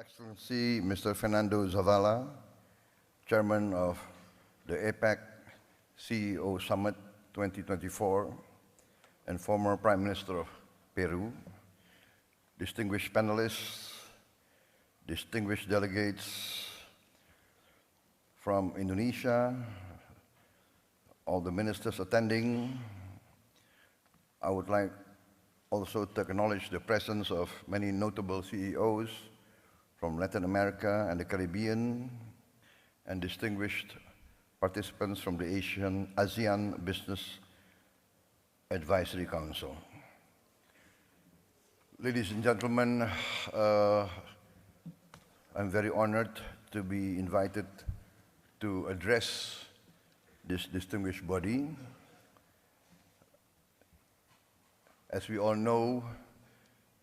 Excellency Mr. Fernando Zavala, Chairman of the APEC CEO Summit 2024 and former Prime Minister of Peru, distinguished panelists, distinguished delegates from Indonesia, all the ministers attending. I would like also to acknowledge the presence of many notable CEOs from Latin America and the Caribbean, and distinguished participants from the ASEAN Business Advisory Council. Ladies and gentlemen, I'm very honored to be invited to address this distinguished body. As we all know,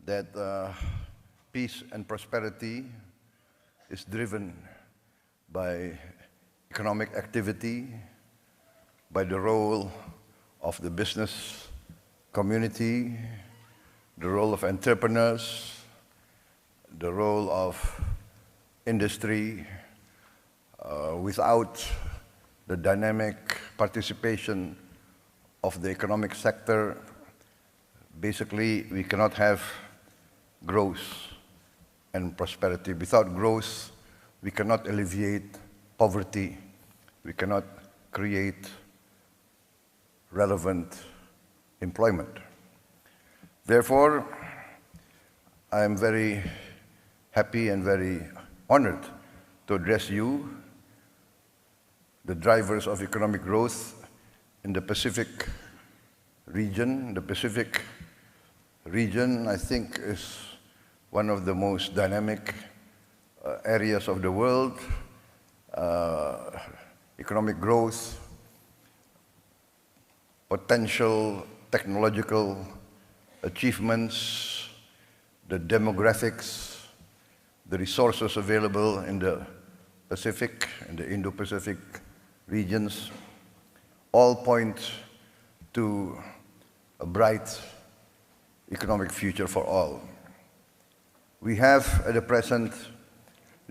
that peace and prosperity is driven by economic activity, by the role of the business community, the role of entrepreneurs, the role of industry. Without the dynamic participation of the economic sector, basically we cannot have growth and prosperity. Without growth, we cannot alleviate poverty. We cannot create relevant employment. Therefore, I am very happy and very honored to address you, the drivers of economic growth in the Pacific region. The Pacific region, I think, is one of the most dynamic areas of the world. Economic growth, potential technological achievements, the demographics, the resources available in the Pacific and the Indo-Pacific regions, all point to a bright economic future for all. We have at the present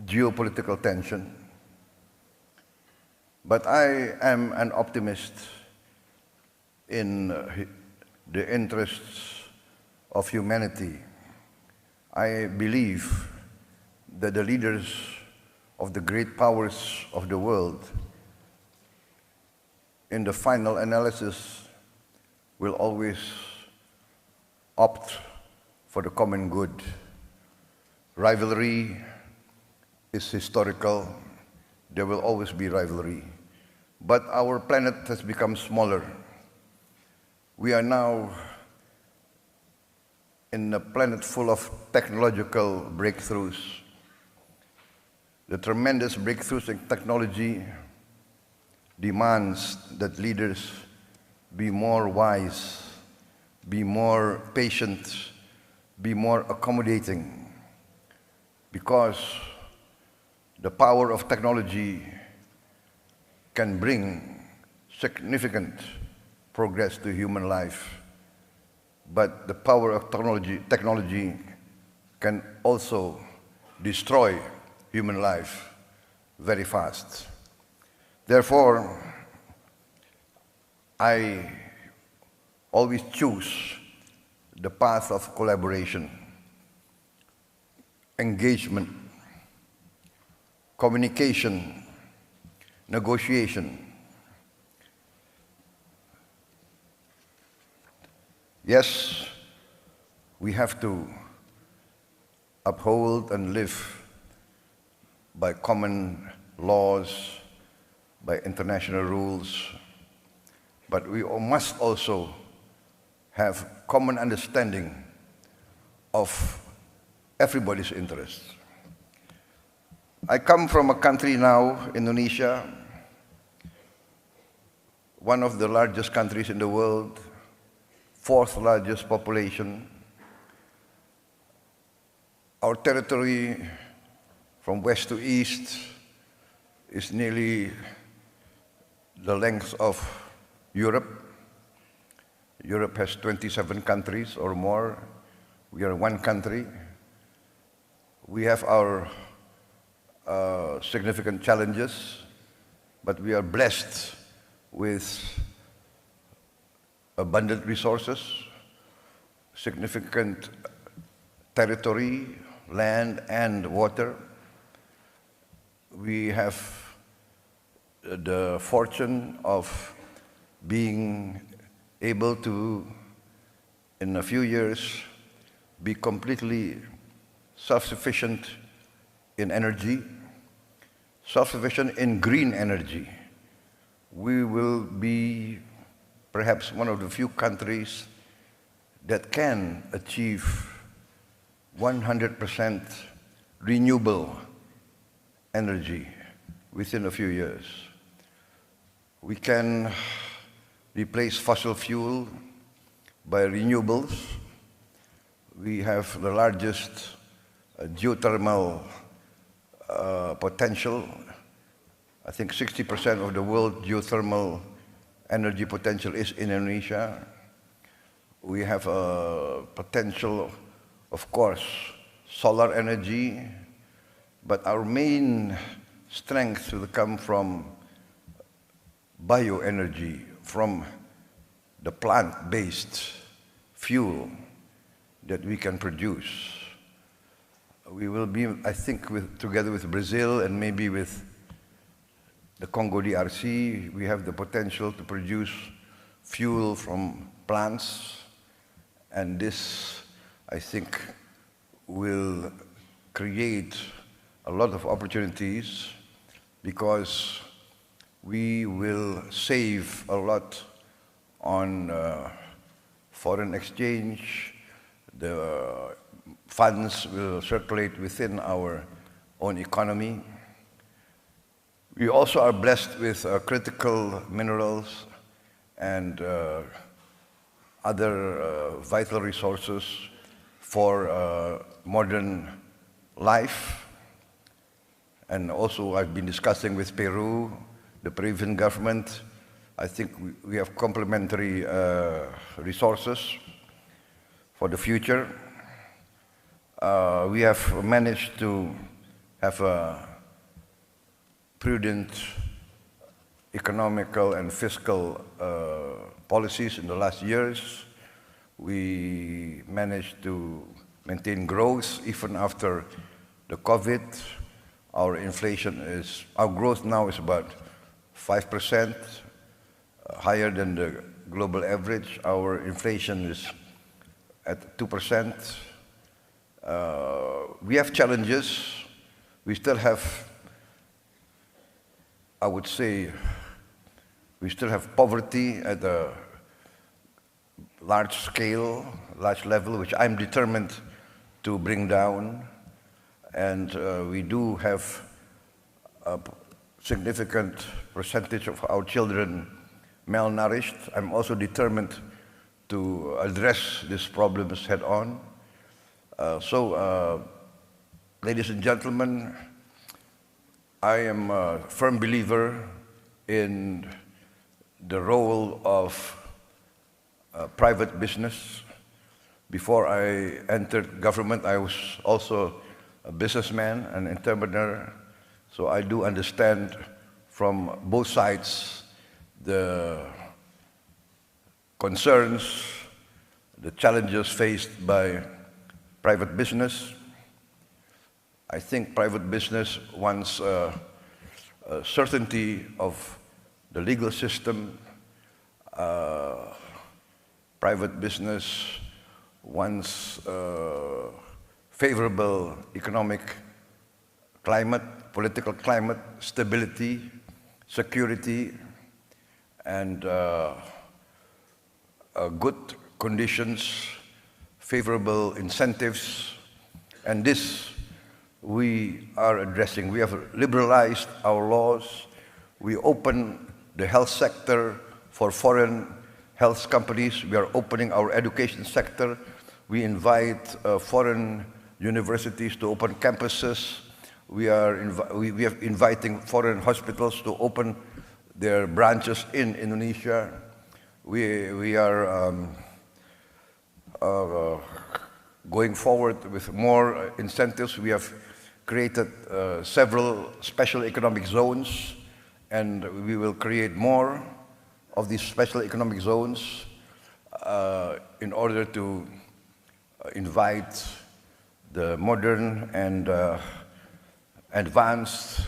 geopolitical tension, but I am an optimist in the interests of humanity. I believe that the leaders of the great powers of the world, in the final analysis, will always opt for the common good. Rivalry is historical. There will always be rivalry. But our planet has become smaller. We are now in a planet full of technological breakthroughs. The tremendous breakthroughs in technology demands that leaders be more wise, be more patient, be more accommodating, because the power of technology can bring significant progress to human life, but the power of technology can also destroy human life very fast. Therefore, I always choose the path of collaboration, engagement, communication, negotiation. Yes, we have to uphold and live by common laws, by international rules, but we must also have common understanding of everybody's interests. I come from a country now, Indonesia, one of the largest countries in the world, fourth largest population. Our territory from west to east is nearly the length of Europe. Europe has 27 countries or more. We are one country. We have our significant challenges, but we are blessed with abundant resources, significant territory, land and water. We have the fortune of being able to, in a few years, be completely self-sufficient in energy, self-sufficient in green energy. We will be perhaps one of the few countries that can achieve 100% renewable energy within a few years. We can replace fossil fuel by renewables. We have the largest geothermal potential. I think 60% of the world geothermal energy potential is in Indonesia. We have a potential, of course, solar energy, but our main strength will come from bioenergy, from the plant-based fuel that we can produce. We will be, I think, together with Brazil and maybe with the Congo DRC, we have the potential to produce fuel from plants, and this, I think, will create a lot of opportunities because we will save a lot on foreign exchange. The funds will circulate within our own economy. We also are blessed with critical minerals and other vital resources for modern life. And also I've been discussing with Peru, the Peruvian government. I think we have complementary resources for the future. We have managed to have a prudent economical and fiscal policies in the last years. We managed to maintain growth even after the COVID. Our growth now is about 5%, higher than the global average. Our inflation is at 2%. We have challenges. We still have, I would say, we still have poverty at a large scale, large level, which I'm determined to bring down. And we do have a significant percentage of our children malnourished. I'm also determined to address these problems head on. Ladies and gentlemen, I am a firm believer in the role of private business. Before I entered government, I was also a businessman, an entrepreneur, so I do understand from both sides the concerns, the challenges faced by private business. I think private business wants certainty of the legal system. Private business wants favorable economic climate, political climate, stability, security, and good conditions, favorable incentives, and this we are addressing. We have liberalized our laws. We open the health sector for foreign health companies. We are opening our education sector. We invite foreign universities to open campuses. We are inviting foreign hospitals to open their branches in Indonesia. We are going forward with more incentives. We have created several special economic zones, and we will create more of these special economic zones in order to invite the modern and advanced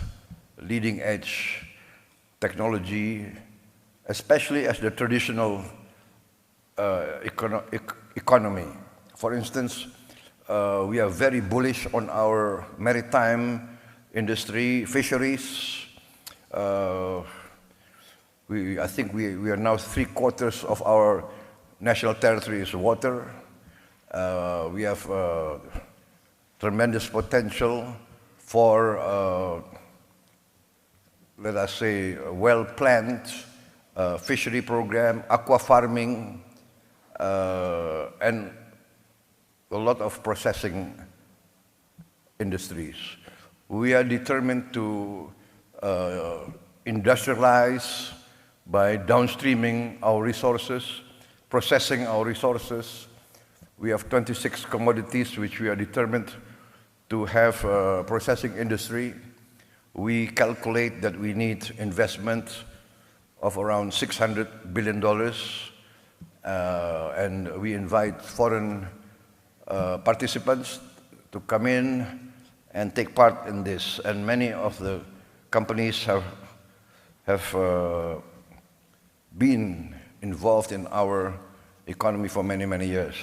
leading-edge technology, especially as the traditional economy. For instance, we are very bullish on our maritime industry, fisheries. I think we are now 3/4 of our national territory is water. We have tremendous potential for, let us say, a well-planned fishery program, aqua farming, and a lot of processing industries. We are determined to industrialize by downstreaming our resources, processing our resources. We have 26 commodities which we are determined to have a processing industry. We calculate that we need investment of around $600 billion, and we invite foreign participants to come in and take part in this. And many of the companies have been involved in our economy for many, many years.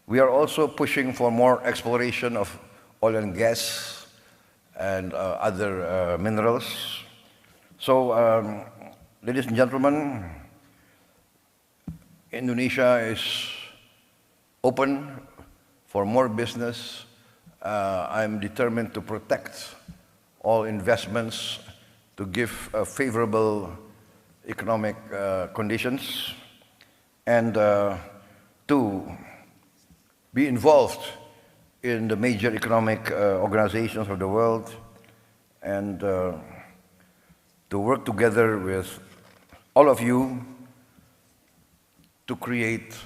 We are also pushing for more exploration of oil and gas and other minerals. So, ladies and gentlemen, Indonesia is open for more business. I'm determined to protect all investments, to give favorable economic conditions, and to be involved in the major economic organizations of the world, and to work together with all of you to create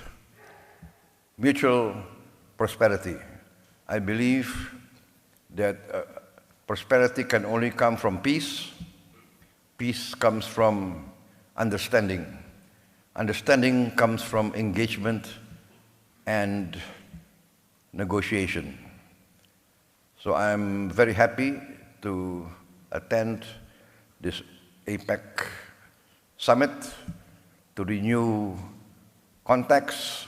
mutual prosperity. I believe that prosperity can only come from peace. Peace comes from understanding. Understanding comes from engagement and negotiation. So I'm very happy to attend this APEC summit, to renew contacts,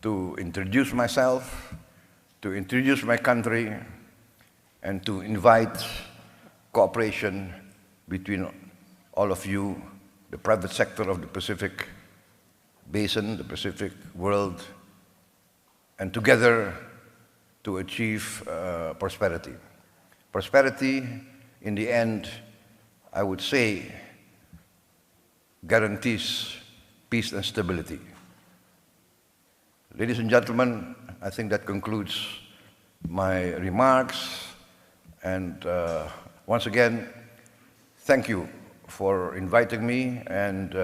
to introduce myself, to introduce my country, and to invite cooperation between all of you, the private sector of the Pacific Basin, the Pacific world, and together to achieve prosperity. Prosperity, in the end, I would say, guarantees peace and stability. Ladies and gentlemen, I think that concludes my remarks. And once again, thank you for inviting me, and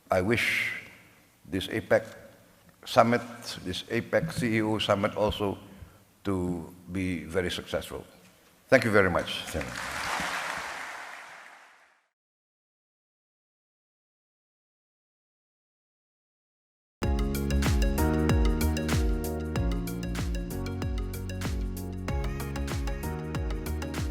I wish this APEC summit, this APEC CEO summit also to be very successful. Thank you very much.